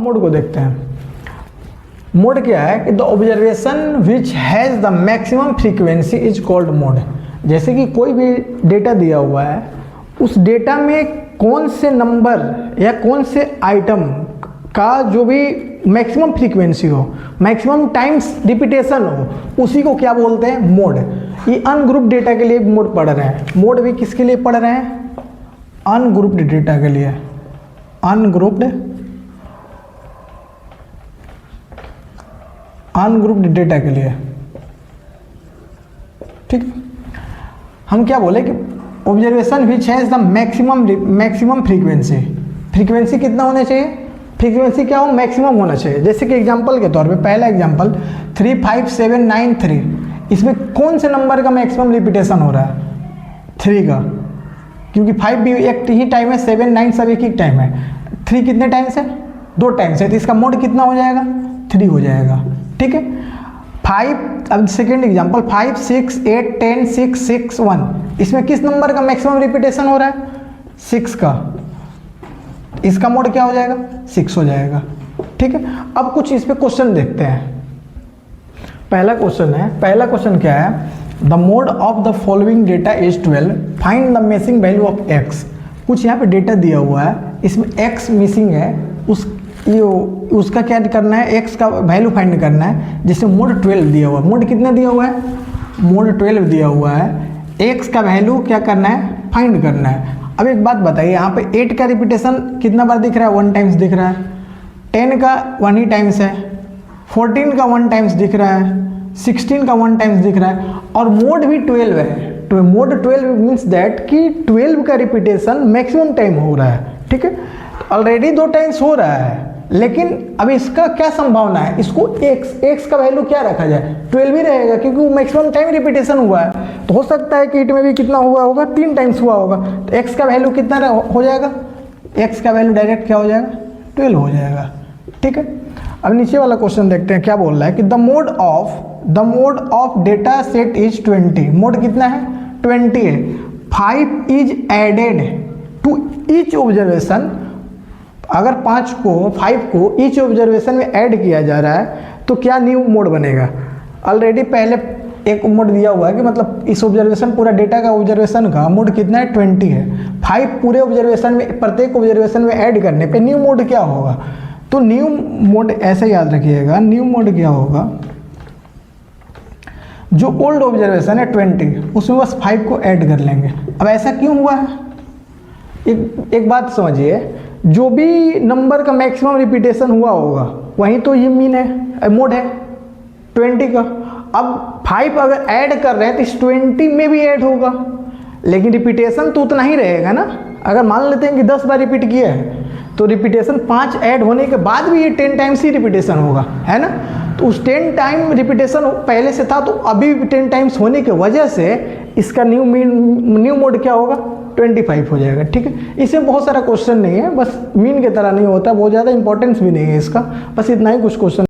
Mode को देखते हैं। मोड क्या है कि the observation which has the maximum frequency is called mode. जैसे कि कोई भी डेटा दिया हुआ है, उस डेटा में कौन से नंबर या कौन से आइटम का जो भी मैक्सिमम फ्रीक्वेंसी हो, मैक्सिमम टाइम्स रिपीटेशन हो, उसी को क्या बोलते हैं? मोड। ये अनग्रुप्ड डेटा के लिए मोड पढ़ रहे हैं। मोड भी किसके लिए पढ़ रहे हैं? अनग्रुप्ड डेटा के लिए। अनग्रुप्ड डेटा के लिए, ठीक है। हम क्या बोले कि observation which has the maximum frequency कितना होना चाहिए? फ्रीक्वेंसी क्या हो? मैक्सिमम होना चाहिए। जैसे कि एग्जांपल के तौर पे पहला एग्जांपल 35793, इसमें कौन से नंबर का मैक्सिमम रिपीटेशन हो रहा है? 3 का, क्योंकि 5 भी एक ही टाइम है, 7 9 सब एक ही टाइम है। 3 कितने टाइम्स है? 2 टाइम्स है, तो इसका मोड कितना हो जाएगा? 3 हो जाएगा, ठीक है। 5, अब सेकेंड एग्जांपल 5 6 8 10 6 6 1, इसमें किस नंबर का मैक्सिमम रिपीटेशन हो रहा है? 6 का, इसका मोड क्या हो जाएगा? 6 हो जाएगा, ठीक है। अब कुछ इस पे क्वेश्चन देखते हैं। पहला क्वेश्चन क्या है? The mode of the following data is 12, find the missing value of x। कुछ यहाँ पे डेटा दिया हुआ है, इसमें x मिसिंग है, उसका क्या करना है? x का वैल्यू फाइंड करना है, जिसमें मोड 12 दिया हुआ है। मोड कितना दिया हुआ है? मोड 12 दिया हुआ है। x का वैल्यू क्या करना है? फाइंड करना है। अब एक बात बताइए, यहाँ पे 8 का रिपीटेशन कितना बार दिख रहा है? 1 टाइम्स दिख रहा है। 10 का 1 ही टाइम्स है। 14 का 1 टाइम्स दिख रहा है। 16 का 1 टाइम्स दिख रहा है, और मोड भी 12 है। तो मोड 12 मीन्स दैट कि 12 का रिपीटेशन मैक्सिमम टाइम हो रहा है, ठीक है। ऑलरेडी 2 टाइम्स हो रहा है, लेकिन अब इसका क्या संभावना है? इसको x का वैल्यू क्या रखा जाए? 12 ही रहेगा, क्योंकि वो मैक्सिमम टाइम रिपीटेशन हुआ है। तो हो सकता है कि इट में भी कितना हुआ होगा? 3 टाइम्स हुआ होगा। तो x का वैल्यू कितना हो जाएगा? x का वैल्यू डायरेक्ट क्या हो जाएगा? 12 हो जाएगा, ठीक है। अब नीचे वाला क्वेश्चन देखते हैं, क्या बोल रहा है कि the mode of data set is 20। Mode कितना है? 20 है। 5 is added to each observation. अगर 5 को ईच ऑब्जर्वेशन में ऐड किया जा रहा है, तो क्या न्यू मोड बनेगा? ऑलरेडी पहले एक मोड दिया हुआ है कि मतलब इस ऑब्जर्वेशन, पूरा डेटा का ऑब्जर्वेशन का मोड कितना है? 20 है। 5 पूरे ऑब्जर्वेशन में, प्रत्येक ऑब्जर्वेशन में ऐड करने पे न्यू मोड क्या होगा? तो न्यू मोड ऐसे याद रखिएगा, न्यू मोड क्या होगा? जो ओल्ड ऑब्जर्वेशन है 20, उसमें बस 5 को ऐड कर लेंगे। अब ऐसा क्यों हुआ है? एक बात समझिए, जो भी नंबर का मैक्सिमम रिपीटेशन हुआ होगा, वहीं तो ये मीन है, मोड है 20 का। अब 5 अगर ऐड कर रहे हैं तो इस 20 में भी ऐड होगा, लेकिन रिपीटेशन तो उतना ही रहेगा ना। अगर मान लेते हैं कि 10 बार रिपीट किया है, तो रिपीटेशन 5 ऐड होने के बाद भी ये 10 टाइम्स ही रिपीटेशन होगा, है ना। तो उस 10 टाइम रिपीटेशन पहले से था, तो अभी भी 10 टाइम्स होने की वजह से इसका न्यू मोड क्या होगा? 25 हो जाएगा, ठीक है। इसमें बहुत सारा क्वेश्चन नहीं है, बस मीन की तरह नहीं होता, बहुत ज़्यादा इंपॉर्टेंस भी नहीं है इसका, बस इतना ही कुछ क्वेश्चन